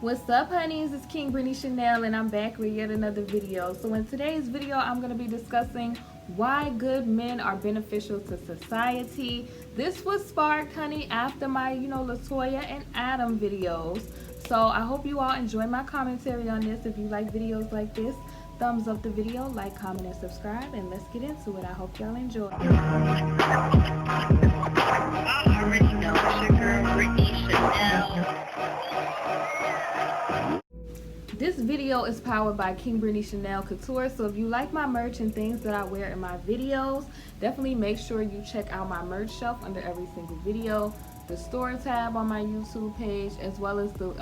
What's up, honeys? It's KingBritneyChanel and I'm back with yet another video. So in today's video, I'm going to be discussing why good men are beneficial to society. This was sparked, honey, after my, LaToya and Adam videos. So I hope you all enjoy my commentary on this. If you like videos like this, thumbs up the video, like, comment, and subscribe, and let's get into it. I hope y'all enjoy. I already know it's your girl, Britney Chanel. This video is powered by KingBritneyChanel Couture, so if you like my merch and things that I wear in my videos, definitely make sure you check out my merch shelf under every single video, the store tab on my YouTube page, as well as the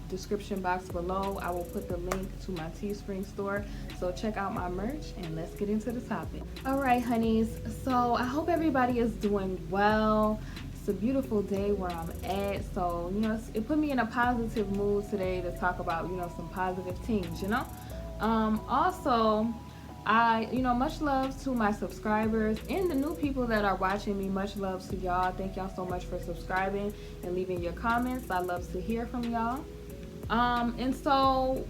description box below. I will put the link to my Teespring store, so check out my merch and let's get into the topic. Alright, honeys, so I hope everybody is doing well. It's a beautiful day where I'm at, so it put me in a positive mood today to talk about some positive things. Also, I much love to my subscribers and the new people that are watching me. Much love to y'all. Thank y'all so much for subscribing and leaving your comments. I love to hear from y'all. And so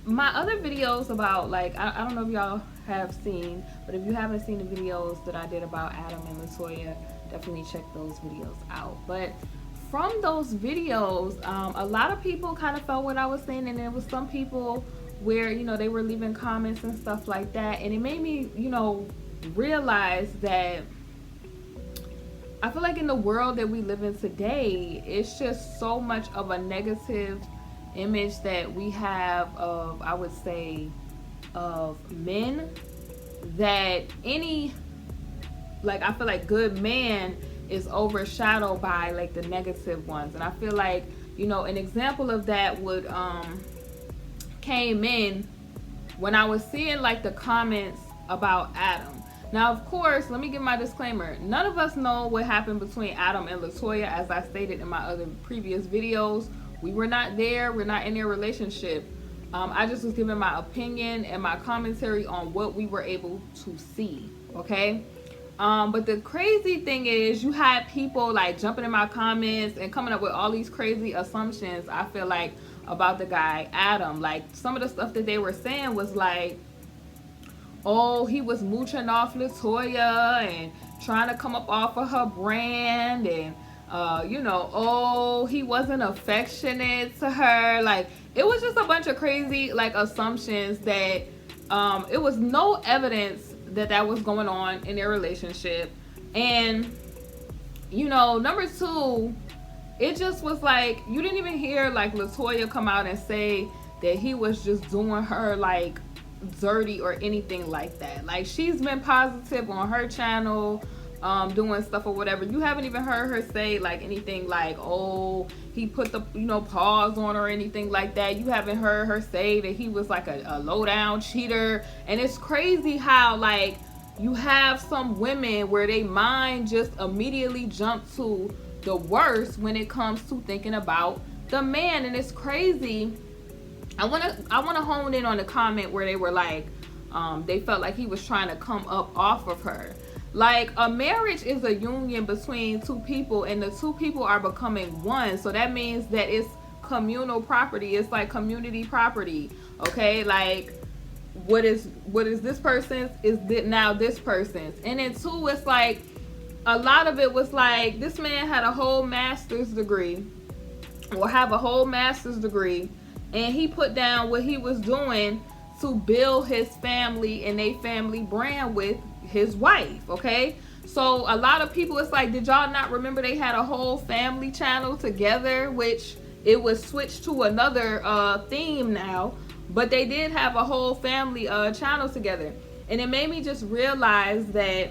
my other videos about, like, I don't know if y'all have seen, but if you haven't seen the videos that I did about Adam and LaToya, definitely check those videos out. But from those videos, a lot of people kind of felt what I was saying, and there was some people where they were leaving comments and stuff like that, and it made me realize that I feel like in the world that we live in today, it's just so much of a negative image that we have of, I would say, of men, that I feel like good man is overshadowed by like the negative ones. And I feel like an example of that would came in when I was seeing like the comments about Adam. Now, of course, let me give my disclaimer. None of us know what happened between Adam and LaToya. As I stated in my other previous videos, we were not there. We're not in their relationship. I just was giving my opinion and my commentary on what we were able to see, okay? But the crazy thing is, you had people like jumping in my comments and coming up with all these crazy assumptions, I feel like, about the guy Adam. Like, some of the stuff that they were saying was like, oh, he was mooching off LaToya and trying to come up off of her brand, and oh, he wasn't affectionate to her. Like, it was just a bunch of crazy like assumptions that it was no evidence that was going on in their relationship. And number two, it just was like, you didn't even hear like LaToya come out and say that he was just doing her like dirty or anything like that. Like, she's been positive on her channel, doing stuff or whatever. You haven't even heard her say like anything like, oh, he put the paws on her or anything like that. You haven't heard her say that he was like a low down cheater. And it's crazy how like you have some women where they mind just immediately jump to the worst when it comes to thinking about the man. And it's crazy. I wanna hone in on the comment where they were like, they felt like he was trying to come up off of her. Like, a marriage is a union between two people, and the two people are becoming one. So that means that it's communal property. It's like community property. Okay, like what is this person's is now this person's. And then two, it's like a lot of it was like, this man had a whole master's degree, or have a whole master's degree, and he put down what he was doing to build his family and a family brand with his wife. Okay, so a lot of people, it's like, did y'all not remember they had a whole family channel together, which it was switched to another theme now, but they did have a whole family channel together. And it made me just realize that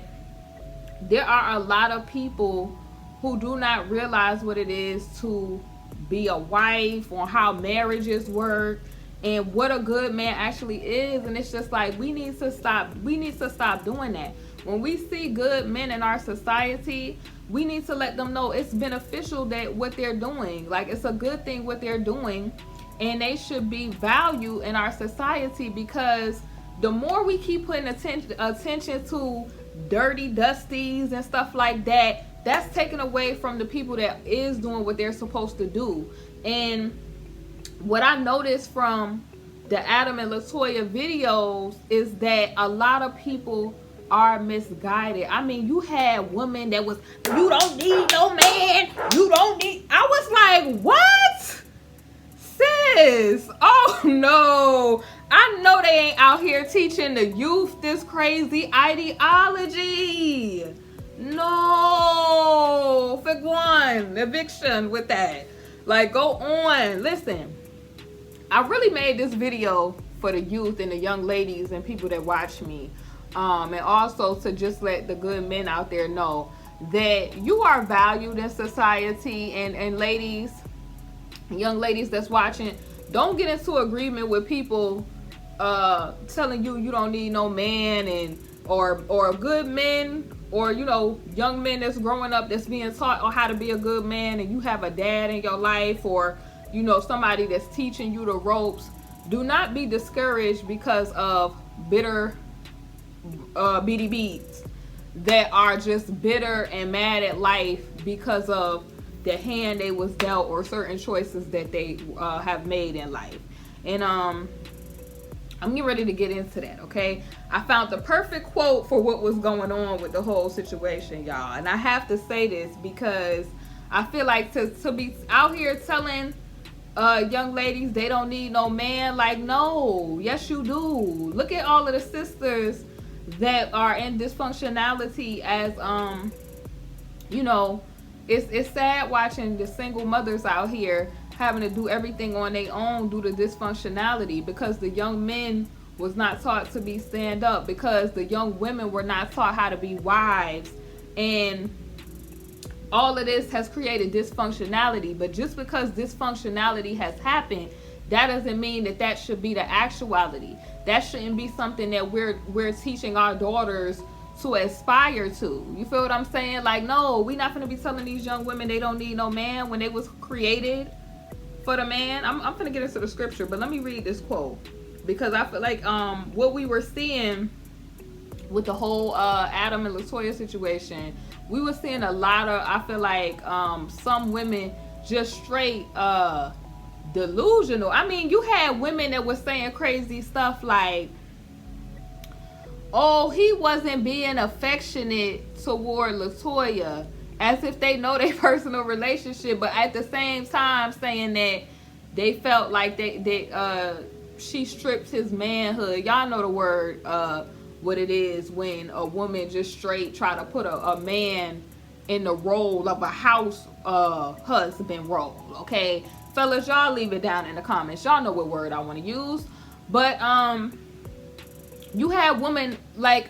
there are a lot of people who do not realize what it is to be a wife, or how marriages work, and what a good man actually is. And it's just like, we need to stop doing that. When we see good men in our society, we need to let them know it's beneficial, that what they're doing, like, it's a good thing what they're doing, and they should be valued in our society. Because the more we keep putting attention to dirty dusties and stuff like that, that's taken away from the people that is doing what they're supposed to do. And what I noticed from the Adam and LaToya videos is that a lot of people are misguided. I mean, you had women that was, you don't need no man, you don't need, I was like, what? Sis, oh no. I know they ain't out here teaching the youth this crazy ideology. No, for one, eviction with that. Like, go on. Listen, I really made this video for the youth and the young ladies and people that watch me. And also to just let the good men out there know that you are valued in society. And ladies, young ladies that's watching, don't get into agreement with people telling you don't need no man, and or good men, or young men that's growing up that's being taught on how to be a good man, and you have a dad in your life, or somebody that's teaching you the ropes. Do not be discouraged because of bitter BDBs that are just bitter and mad at life because of the hand they was dealt or certain choices that they have made in life. And I'm getting ready to get into that, okay? I found the perfect quote for what was going on with the whole situation, y'all. And I have to say this because I feel like to be out here telling young ladies they don't need no man, like, no, yes you do. Look at all of the sisters that are in dysfunctionality as it's sad watching the single mothers out here having to do everything on their own due to dysfunctionality, because the young men was not taught to be stand up, because the young women were not taught how to be wives, and all of this has created dysfunctionality. But just because dysfunctionality has happened, that doesn't mean that should be the actuality. That shouldn't be something that we're teaching our daughters to aspire to. You feel what I'm saying? Like, no, we're not going to be telling these young women they don't need no man when they was created for the man. I'm going to get into the scripture, but let me read this quote, because I feel like what we were seeing with the whole Adam and LaToya situation, we were seeing a lot of, I feel like some women just straight delusional. I mean, you had women that were saying crazy stuff like, oh, he wasn't being affectionate toward LaToya, as if they know their personal relationship, but at the same time saying that they felt like she stripped his manhood. Y'all know the word, what it is when a woman just straight try to put a man in the role of a house husband role, okay? Fellas, y'all leave it down in the comments. Y'all know what word I want to use. But you have women like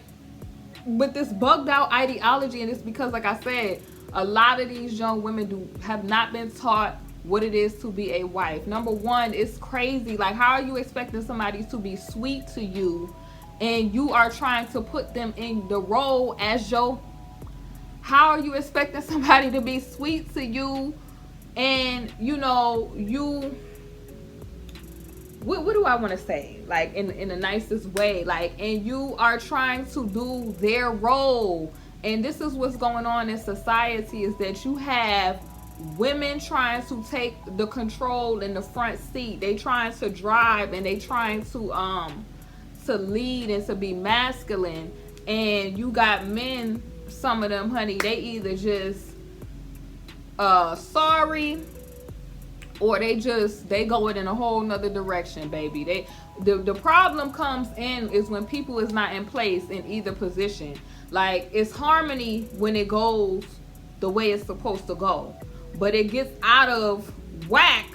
with this bugged out ideology, and it's because, like I said, a lot of these young women have not been taught what it is to be a wife. Number one, it's crazy. Like, how are you expecting somebody to be sweet to you, and you are trying to put them in the role as your... How are you expecting somebody to be sweet to you, and what do I want to say, like in the nicest way, like, and you are trying to do their role? And this is what's going on in society, is that you have women trying to take the control in the front seat. They trying to drive, and they trying to lead and to be masculine. And you got men, some of them, honey, they either just sorry, or they going in a whole nother direction, baby. The problem comes in is when people is not in place in either position. Like, it's harmony when it goes the way it's supposed to go, but it gets out of whack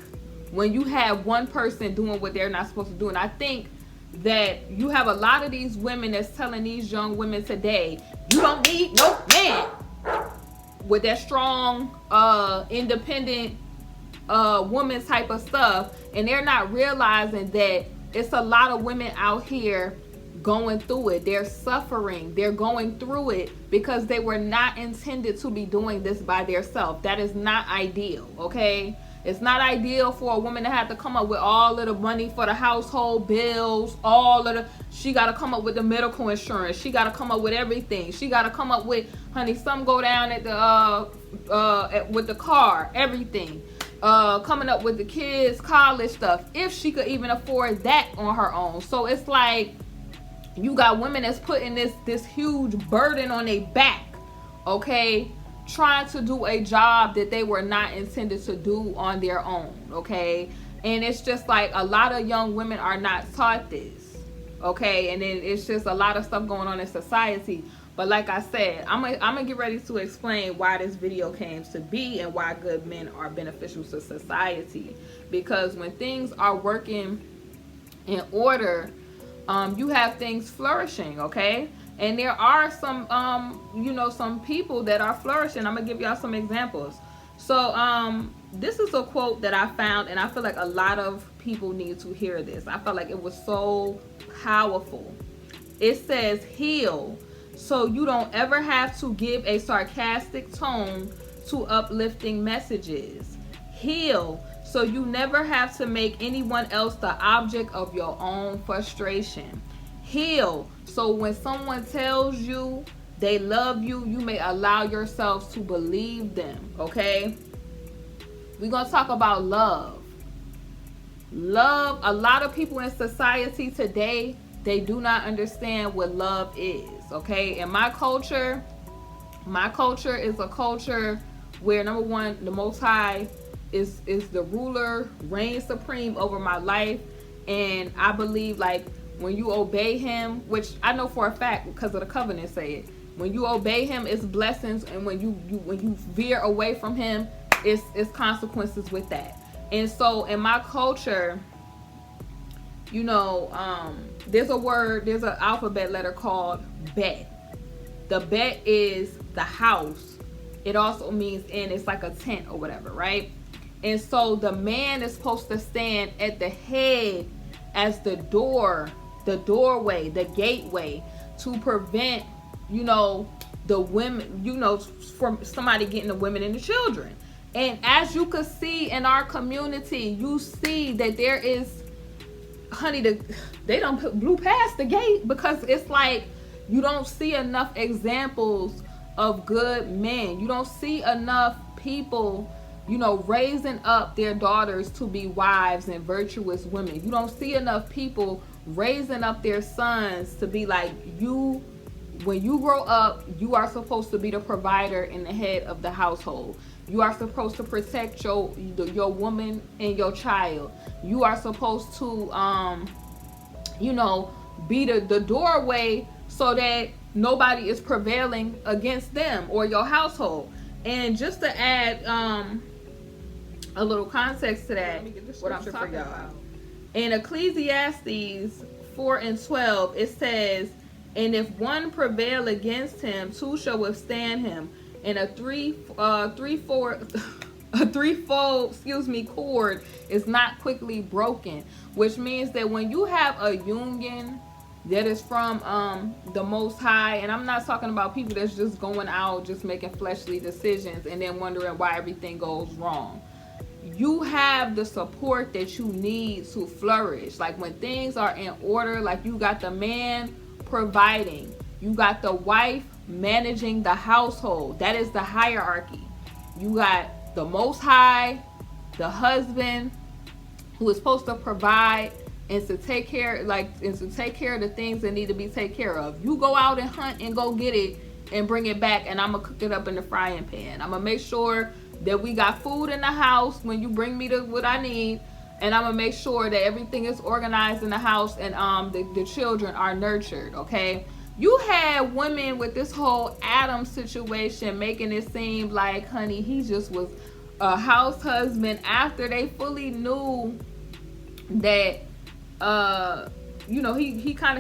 when you have one person doing what they're not supposed to do. And I think that you have a lot of these women that's telling these young women today, you don't need no man, with that strong independent woman type of stuff, and they're not realizing that it's a lot of women out here going through it. They're suffering. They're going through it because they were not intended to be doing this by themselves. That is not ideal, okay? It's not ideal for a woman to have to come up with all of the money for the household bills, she got to come up with the medical insurance. She got to come up with everything. She got to come up with, honey, some go down at the with the car, everything. coming up with the kids, college stuff, if she could even afford that on her own. So it's like you got women that's putting this huge burden on their back, okay, trying to do a job that they were not intended to do on their own, okay? And it's just like a lot of young women are not taught this, okay? And then it's just a lot of stuff going on in society. But like I said, I'm gonna get ready to explain why this video came to be and why good men are beneficial to society. Because when things are working in order, you have things flourishing, okay? And there are some, some people that are flourishing. I'm gonna give y'all some examples. So, this is a quote that I found, and I feel like a lot of people need to hear this. I felt like it was so powerful. It says, heal so you don't ever have to give a sarcastic tone to uplifting messages. Heal so you never have to make anyone else the object of your own frustration. Heal so when someone tells you they love you, you may allow yourselves to believe them, okay? We're going to talk about love. Love, a lot of people in society today, they do not understand what love is, okay? In my culture is a culture where, number one, the Most High is the ruler, reigns supreme over my life. And I believe, like, when you obey him, which I know for a fact because of the covenant say it, when you obey him, it's blessings, and when you veer away from him, it's consequences with that. And so in my culture, there's an alphabet letter called bet. The bet is the house. It also means in, it's like a tent or whatever, right? And so the man is supposed to stand at the head as the doorway, the gateway, to prevent, the women, from somebody getting the women and the children. And as you can see in our community, you see that there is, honey, they don't blew past the gate, because it's like you don't see enough examples of good men. You don't see enough people, raising up their daughters to be wives and virtuous women. You don't see enough people raising up their sons to be like, when you grow up, you are supposed to be the provider and the head of the household. You are supposed to protect your woman and your child. You are supposed to, be the doorway so that nobody is prevailing against them or your household. And just to add a little context to that, what I'm talking about. In Ecclesiastes 4:12, it says, and if one prevail against him, two shall withstand him, and a threefold cord is not quickly broken. Which means that when you have a union that is from the Most High, and I'm not talking about people that's just going out, just making fleshly decisions and then wondering why everything goes wrong. You have the support that you need to flourish. Like when things are in order, like you got the man providing, you got the wife managing the household. That is the hierarchy. You got the Most High, the husband, who is supposed to provide and to take care, of the things that need to be taken care of. You go out and hunt and go get it and bring it back, and I'm gonna cook it up in the frying pan. I'm gonna make sure that we got food in the house when you bring me what I need, and I'm gonna make sure that everything is organized in the house, and the children are nurtured, okay? You had women with this whole Adam situation making it seem like, honey, he just was a house husband after they fully knew that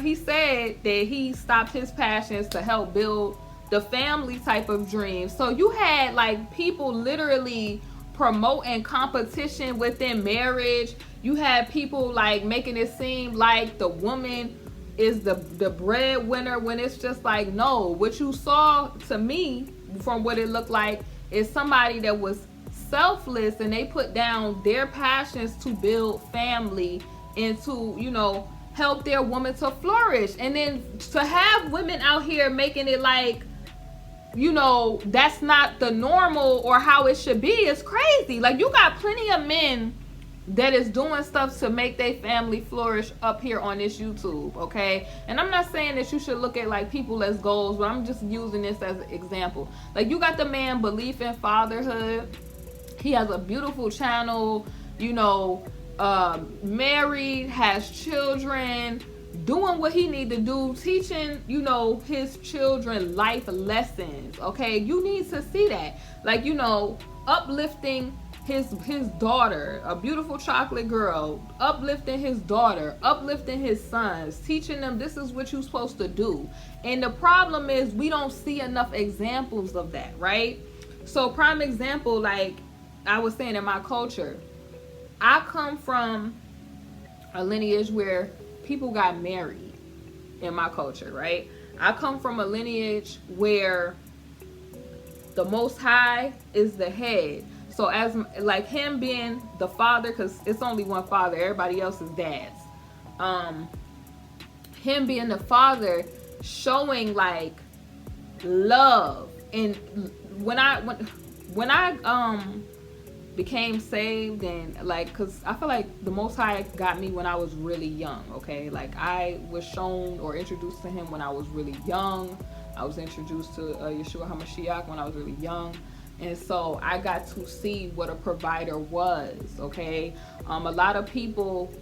he said that he stopped his passions to help build the family type of dream. So you had like people literally promoting competition within marriage. You had people like making it seem like the woman is the breadwinner, when it's just like, no, what you saw to me from what it looked like is somebody that was selfless, and they put down their passions to build family and to, help their woman to flourish. And then to have women out here making it like you know, that's not the normal or how it should be. It's crazy. Like, you got plenty of men that is doing stuff to make their family flourish up here on this YouTube, okay? And I'm not saying that you should look at like people as goals, but I'm just using this as an example. Like, you got the man Belief in Fatherhood. He has a beautiful channel, you know, married, has children, doing what he need to do, teaching, you know, his children life lessons, okay? You need to see that. Like, you know, uplifting his daughter, a beautiful chocolate girl, uplifting his daughter, uplifting his sons, teaching them this is what you're supposed to do. And the problem is we don't see enough examples of that, right? So prime example, like I was saying, in my culture, I come from a lineage where people got married in my culture, right? I come from a lineage where the Most High is the head. So as like him being the father, because it's only one father, everybody else is dads. Him being the father, showing like love. And when I became saved, and like, because I feel like the Most High got me when I was really young, okay? Like, I was shown or introduced to him when I was really young. I was introduced to Yeshua HaMashiach when I was really young. And so I got to see what a provider was, okay? A lot of people,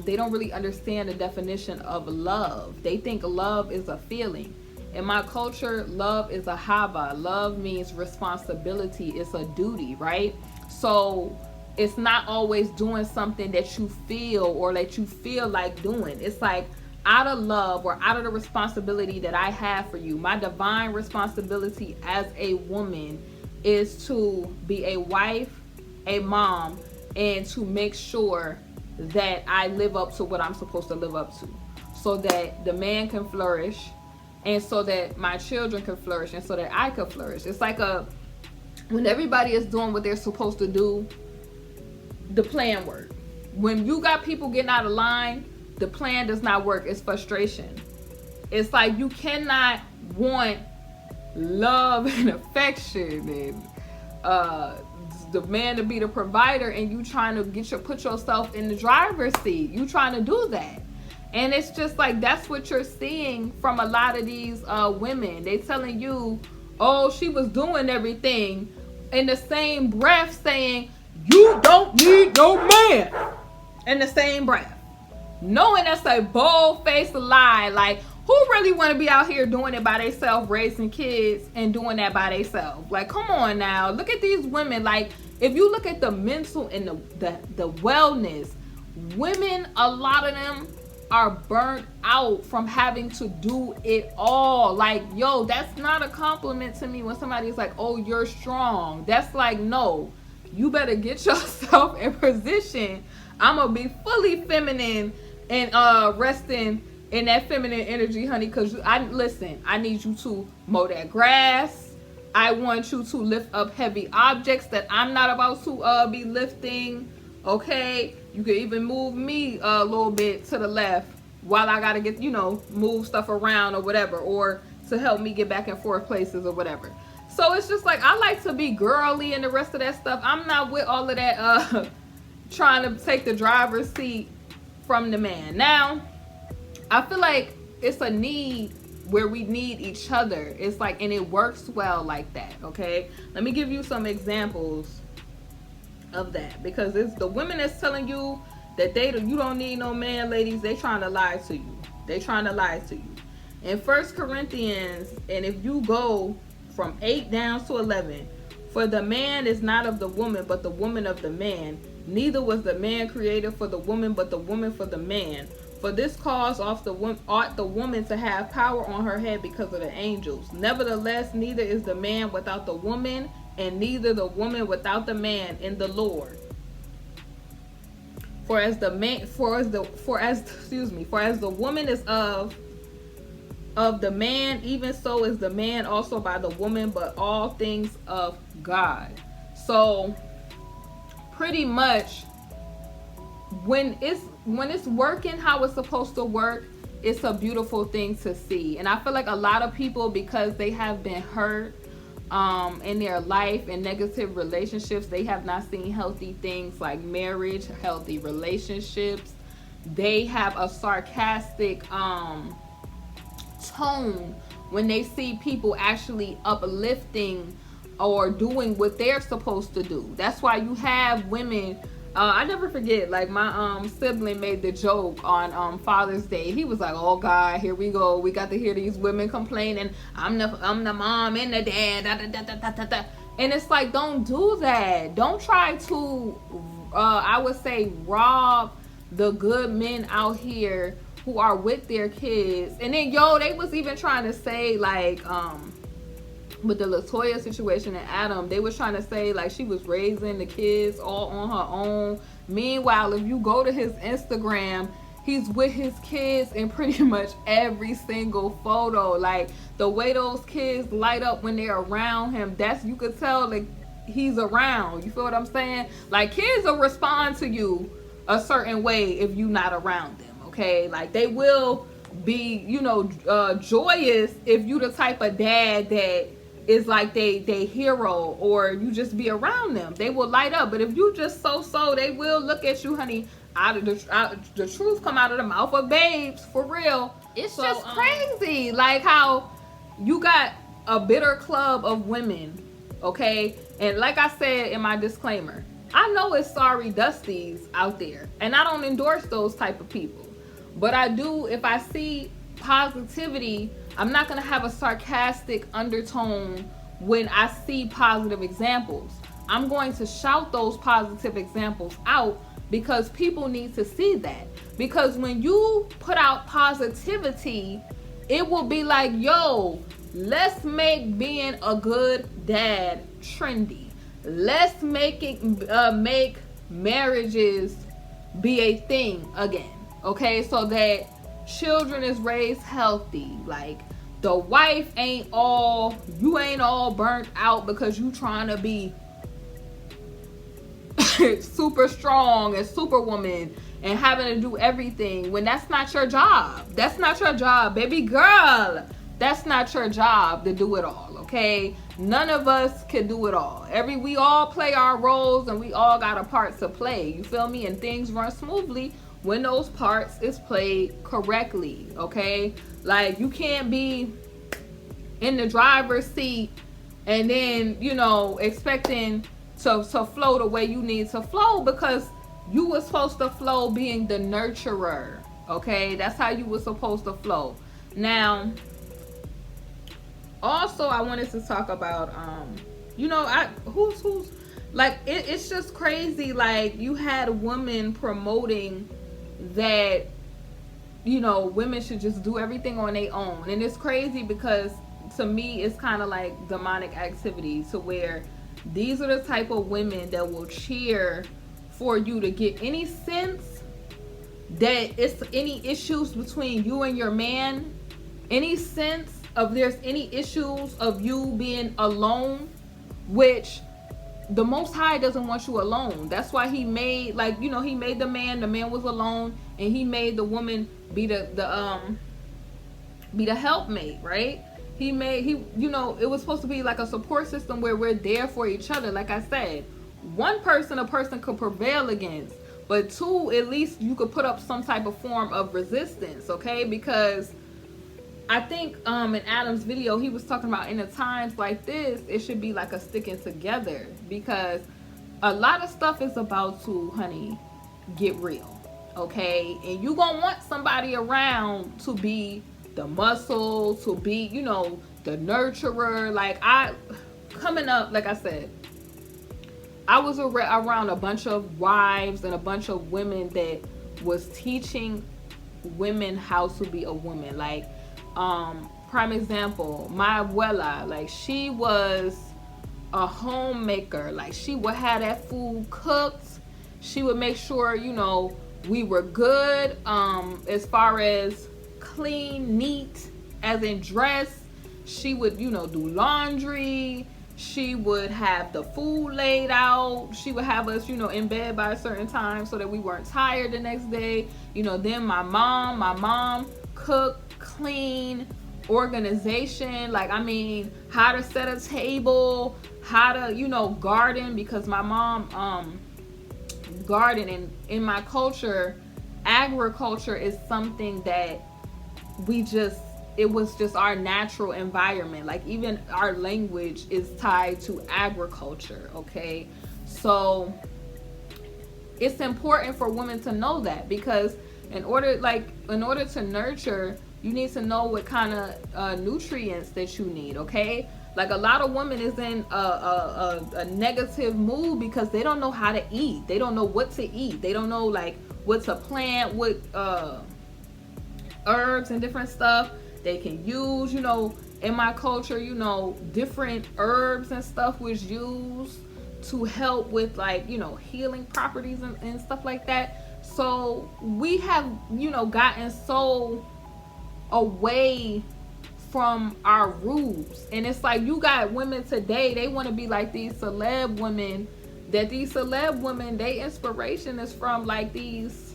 they don't really understand the definition of love. They think love is a feeling. In my culture, love is a hava. Love means responsibility. It's a duty, right? So it's not always doing something that you feel or that you feel like doing. It's like, out of love or out of the responsibility that I have for you, my divine responsibility as a woman is to be a wife, a mom, and to make sure that I live up to what I'm supposed to live up to, so that the man can flourish, and so that my children can flourish, and so that I can flourish. It's like when everybody is doing what they're supposed to do, the plan works. When you got people getting out of line, the plan does not work. It's frustration. It's like you cannot want love and affection and the man to be the provider, and you trying to put yourself in the driver's seat. You trying to do that. And it's just like, that's what you're seeing from a lot of these women. They telling you, oh, she was doing everything, in the same breath saying, you don't need no man. In the same breath. Knowing that's a bold-faced lie. Like, who really want to be out here doing it by themselves, raising kids and doing that by themselves? Like, come on now. Look at these women. Like, if you look at the mental and the wellness, women, a lot of them are burnt out from having to do it all. Like, yo, that's not a compliment to me when somebody's like, oh, you're strong. That's like, no, you better get yourself in position. I'm gonna be fully feminine and resting in that feminine energy, honey, because I need you to mow that grass. I want you to lift up heavy objects that I'm not about to be lifting, okay? You can even move me a little bit to the left while I gotta get, move stuff around or whatever, or to help me get back and forth places or whatever. So it's just like, I like to be girly and the rest of that stuff. I'm not with all of that trying to take the driver's seat from the man. Now, I feel like it's a need where we need each other. It's like, and it works well like that, okay? Let me give you some examples of that, because it's the women that's telling you that you don't need no man, ladies. They trying to lie to you. They trying to lie to you. In 1 Corinthians, and if you go from 8 down to 11, for the man is not of the woman, but the woman of the man. Neither was the man created for the woman, but the woman for the man. For this cause ought the woman to have power on her head because of the angels. Nevertheless, neither is the man without the woman, and neither the woman without the man in the Lord. For as the woman is of the man, even so is the man also by the woman, but all things of God. So pretty much when it's working how it's supposed to work, it's a beautiful thing to see. And I feel like a lot of people, because they have been hurt in their life and negative relationships, they have not seen healthy things like marriage, healthy relationships. They have a sarcastic tone when they see people actually uplifting or doing what they're supposed to do. That's why you have women. I never forget, like my sibling made the joke on Father's Day. He was like, "Oh God, here we go. We got to hear these women complaining. I'm the mom and the dad." Da, da, da, da, da, da. And it's like, don't do that. Don't try to, I would say, rob the good men out here who are with their kids. And then they was even trying to say, like, with the LaToya situation and Adam, they was trying to say like she was raising the kids all on her own. Meanwhile, if you go to his Instagram, he's with his kids in pretty much every single photo. Like the way those kids light up when they're around him, that's, you could tell like he's around. You feel what I'm saying? Like kids will respond to you a certain way if you're not around them, okay? Like they will be, joyous if you the type of dad that is like they hero, or you just be around them. They will light up. But if you just so, they will look at you, honey. The truth come out of the mouth of babes, for real. It's just crazy, like how you got a bitter club of women, okay? And like I said in my disclaimer, I know it's sorry dusties out there, and I don't endorse those type of people. But I do, if I see positivity, I'm not going to have a sarcastic undertone when I see positive examples. I'm going to shout those positive examples out because people need to see that. Because when you put out positivity, it will be like, yo, let's make being a good dad trendy. Let's make marriages be a thing again. Okay, so that children is raised healthy. Like the wife you ain't all burnt out because you trying to be super strong and superwoman and having to do everything when that's not your job. That's not your job, baby girl. That's not your job to do it all, okay? None of us can do it all. We all play our roles and we all got a part to play. You feel me? And things run smoothly when those parts is played correctly, okay? Like you can't be in the driver's seat and then, expecting to flow the way you need to flow, because you were supposed to flow being the nurturer, okay? That's how you were supposed to flow. Now, also I wanted to talk about, who's like, it's just crazy. Like you had a woman promoting that women should just do everything on their own, and it's crazy because to me it's kind of like demonic activity, to where these are the type of women that will cheer for you to get any sense that it's any issues between you and your man, any sense of there's any issues of you being alone, which the Most High doesn't want you alone. That's why he made, he made the man was alone, and he made the woman be the helpmate, right? It was supposed to be like a support system where we're there for each other. Like I said, a person could prevail against, but two, at least you could put up some type of form of resistance, okay? Because I think in Adam's video, he was talking about in the times like this, it should be like a sticking together, because a lot of stuff is about to, honey, get real, okay? And you gonna want somebody around to be the muscle, to be, the nurturer. Like coming up, like I said, I was around a bunch of wives and a bunch of women that was teaching women how to be a woman. Like, prime example, my abuela, like she was a homemaker. Like she would have that food cooked. She would make sure, we were good, as far as clean, neat, as in dress. She would, do laundry. She would have the food laid out. She would have us, in bed by a certain time so that we weren't tired the next day. Then my mom cook, clean, organization. Like, I mean, how to set a table, how to, you know, garden, because my mom garden, and in my culture, agriculture is something that it was just our natural environment. Like, even our language is tied to agriculture, okay? So it's important for women to know that, because in order to nurture, you need to know what kind of nutrients that you need, okay? Like, a lot of women is in a negative mood because they don't know how to eat. They don't know what to eat. They don't know, like, what to plant, what herbs and different stuff they can use. You know, in my culture, you know, different herbs and stuff was used to help with, like, you know, healing properties and stuff like that. So we have, you know, gotten so away from our roots. And it's like, you got women today, they want to be like these celeb women, that these celeb women, they inspiration is from, like, these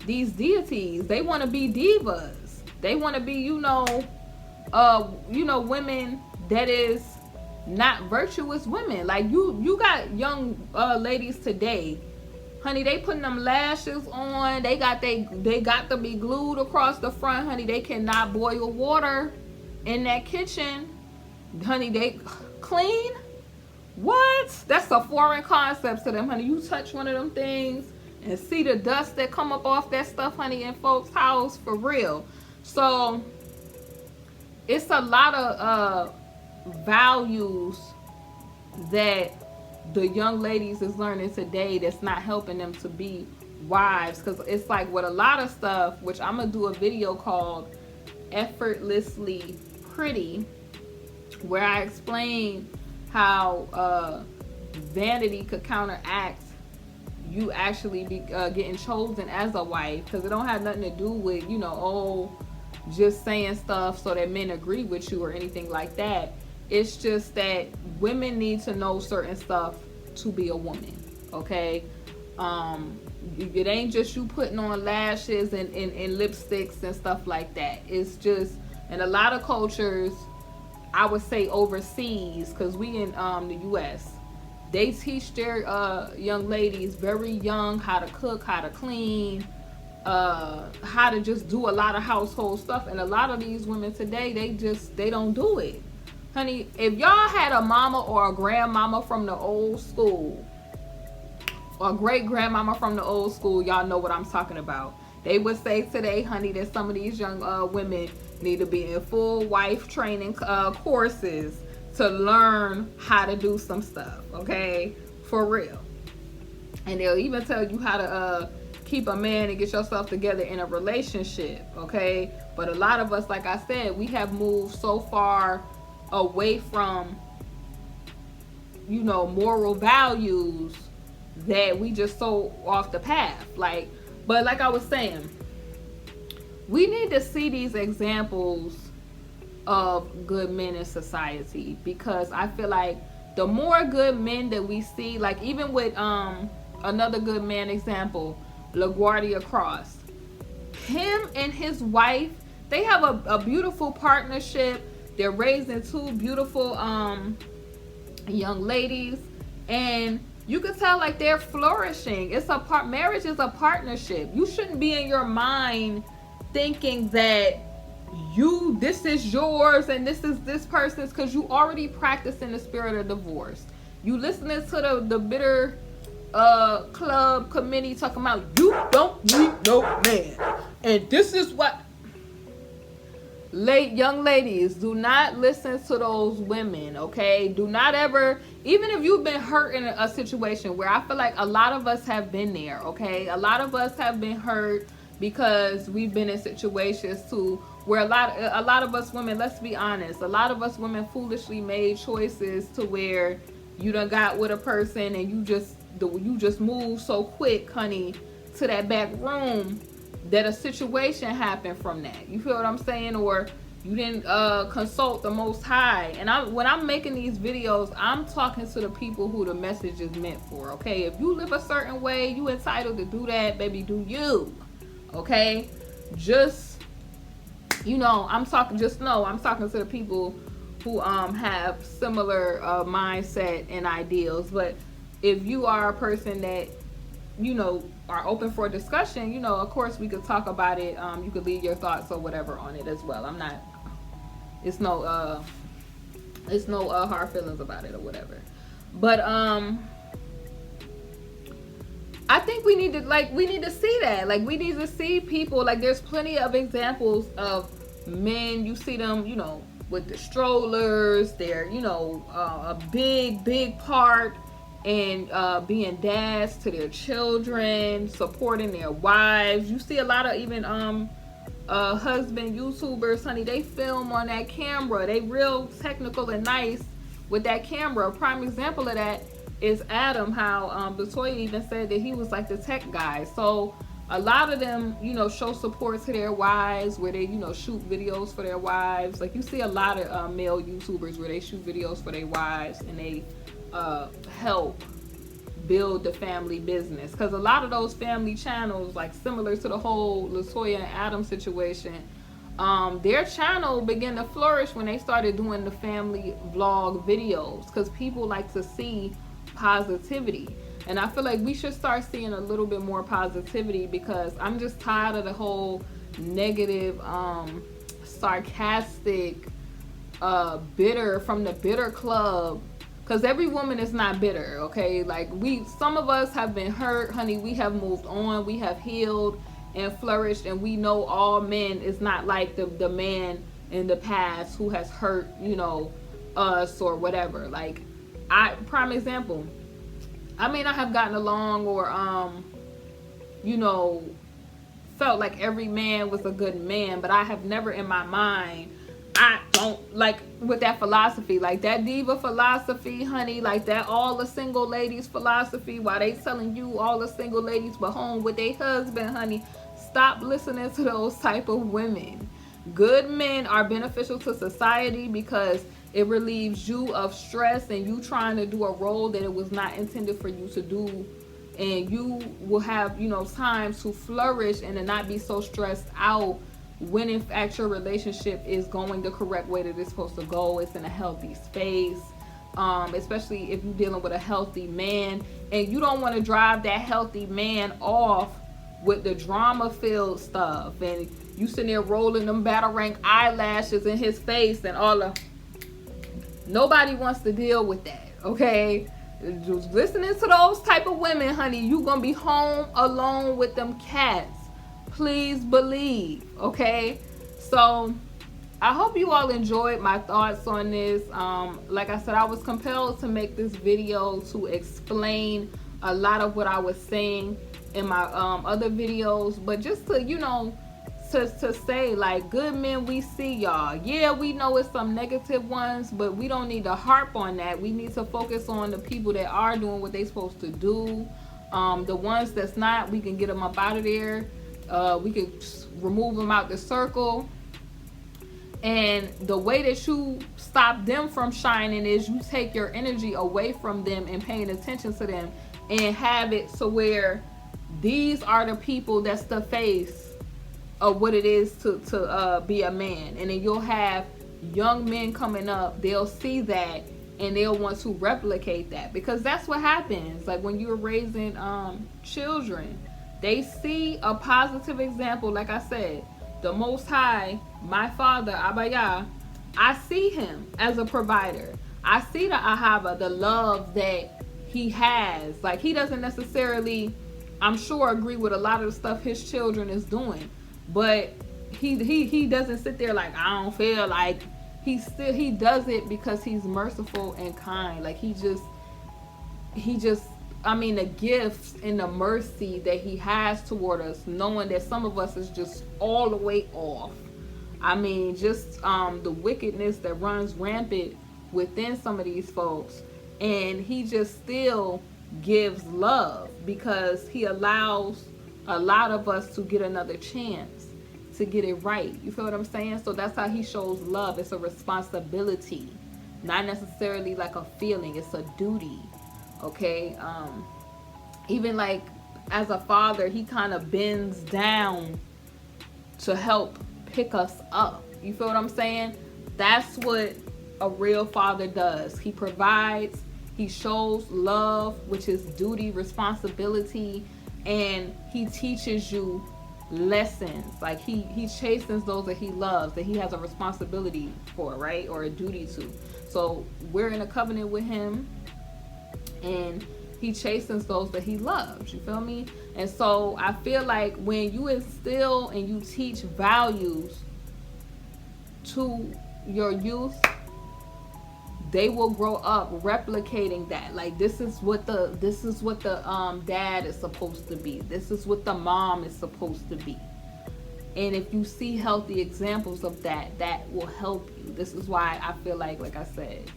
deities. They want to be divas. They want to be, you know, women that is not virtuous women. Like, you got young ladies today, honey, they putting them lashes on. They got to be glued across the front, honey. They cannot boil water in that kitchen, honey. They clean. What? That's a foreign concept to them, honey. You touch one of them things and see the dust that come up off that stuff, honey, in folks' house, for real. So it's a lot of values that the young ladies is learning today that's not helping them to be wives. Because it's like, with a lot of stuff, which I'm gonna do a video called Effortlessly Pretty, where I explain how vanity could counteract you actually be getting chosen as a wife. Because it don't have nothing to do with, you know, just saying stuff so that men agree with you or anything like that. It's just that women need to know certain stuff to be a woman, okay? It ain't just you putting on lashes and lipsticks and stuff like that. It's just, in a lot of cultures, I would say overseas, because we in the U.S., they teach their young ladies very young how to cook, how to clean, how to just do a lot of household stuff. And a lot of these women today, they don't do it. Honey, if y'all had a mama or a grandmama from the old school, or a great grandmama from the old school, y'all know what I'm talking about. They would say today, honey, that some of these young women need to be in full wife training courses to learn how to do some stuff, okay? For real. And they'll even tell you how to keep a man and get yourself together in a relationship, okay? But a lot of us, like I said, we have moved so far away from, you know, moral values that we just so off the path. Like, but like I was saying, we need to see these examples of good men in society, because I feel like the more good men that we see, like even with another good man example, LaGuardia Cross, him and his wife, they have a beautiful partnership. They're raising two beautiful young ladies, and you can tell, like, they're flourishing. Marriage is a partnership. You shouldn't be in your mind thinking that this is yours and this is this person's, because you already practicing the spirit of divorce. You listening to the bitter club committee talking about you don't need no man, and this is what. Young ladies, do not listen to those women, okay? Do not ever, even if you've been hurt in a situation, where I feel like a lot of us have been there, okay? A lot of us have been hurt because we've been in situations too where a lot of us women, let's be honest, a lot of us women foolishly made choices to where you done got with a person and you just moved so quick, honey, to that back room, that a situation happened from that. You feel what I'm saying? Or you didn't consult the Most High. And when I'm making these videos, I'm talking to the people who the message is meant for, okay? If you live a certain way, you entitled to do that, baby, do you, okay? Just you know, I'm talking to the people who have similar mindset and ideals. But if you are a person that, you know, are open for discussion, you know, of course we could talk about it. You could leave your thoughts or whatever on it as well. I'm not, it's no hard feelings about it or whatever. But I think we need to see that. Like, we need to see people, like, there's plenty of examples of men, you see them, you know, with the strollers, they're, you know, a big part in being dads to their children, supporting their wives. You see a lot of even husband YouTubers, honey, they film on that camera. They real technical and nice with that camera. A prime example of that is Adam, how LaToya even said that he was like the tech guy. So a lot of them, you know, show support to their wives, where they, you know, shoot videos for their wives. Like, you see a lot of male YouTubers where they shoot videos for their wives, and they help build the family business. Because a lot of those family channels, like similar to the whole LaToya and Adam situation, their channel began to flourish when they started doing the family vlog videos, because people like to see positivity. And I feel like we should start seeing a little bit more positivity, because I'm just tired of the whole negative, sarcastic, bitter, from the bitter club. Because every woman is not bitter, okay? Like, some of us have been hurt, honey. We have moved on. We have healed and flourished. And we know all men is not like the man in the past who has hurt, you know, us or whatever. Like, prime example, I mean, I have gotten along or, you know, felt like every man was a good man, but I have never in my mind, I don't like with that philosophy, like that diva philosophy, honey, like that all the single ladies philosophy, while they telling you all the single ladies but home with their husband, honey. Stop listening to those type of women. Good men are beneficial to society because it relieves you of stress and you trying to do a role that it was not intended for you to do, and you will have, you know, time to flourish and to not be so stressed out when in fact your relationship is going the correct way that it's supposed to go. It's in a healthy space, especially if you're dealing with a healthy man, and you don't want to drive that healthy man off with the drama filled stuff, and you sitting there rolling them battle rank eyelashes in his face and all of. Nobody wants to deal with that, okay? Just listening to those type of women, honey, you gonna be home alone with them cats. Please believe, okay? So I hope you all enjoyed my thoughts on this. Like I said, I was compelled to make this video to explain a lot of what I was saying in my other videos, but just to, you know, to say, like, good men, we see y'all. Yeah, we know it's some negative ones, but we don't need to harp on that. We need to focus on the people that are doing what they supposed to do. The ones that's not, we can get them up out of there. We can remove them out the circle. And the way that you stop them from shining is you take your energy away from them and paying attention to them, and have it so where these are the people that's the face of what it is to be a man. And then you'll have young men coming up, they'll see that and they'll want to replicate that, because that's what happens. Like, when you're raising children, they see a positive example. Like I said, the Most High, my father, Abaya, I see him as a provider. I see the Ahava, the love that he has. Like, he doesn't necessarily, I'm sure, agree with a lot of the stuff his children is doing, but he doesn't sit there like, I don't feel like. He does it because he's merciful and kind. Like, he just I mean, the gifts and the mercy that he has toward us, knowing that some of us is just all the way off. I mean, just the wickedness that runs rampant within some of these folks, and he just still gives love because he allows a lot of us to get another chance to get it right. You feel what I'm saying? So that's how he shows love. It's a responsibility, not necessarily like a feeling. It's a duty. Okay, even like as a father, he kind of bends down to help pick us up. You feel what I'm saying? That's what a real father does. He provides, he shows love, which is duty, responsibility, and he teaches you lessons. Like he chastens those that he loves, that he has a responsibility for, right? Or a duty to. So we're in a covenant with him, and he chastens those that he loves. You feel me? And so I feel like when you instill and you teach values to your youth, they will grow up replicating that. Like, this is what the dad is supposed to be. This is what the mom is supposed to be. And if you see healthy examples of that, that will help you. This is why I feel like I said,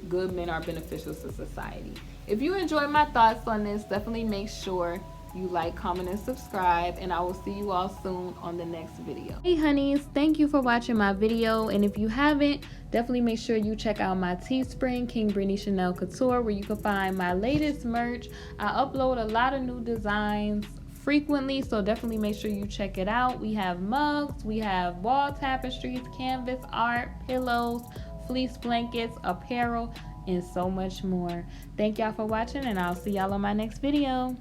good men are beneficial to society. If you enjoyed my thoughts on this, definitely make sure you like, comment, and subscribe, and I will see you all soon on the next video. Hey honeys, thank you for watching my video, and if you haven't, definitely make sure you check out my Teespring, KingBritneyChanel Couture, where you can find my latest merch. I upload a lot of new designs frequently, so definitely make sure you check it out. We have mugs, we have wall tapestries, canvas art, pillows, fleece blankets, apparel, and so much more. Thank y'all for watching, and I'll see y'all on my next video.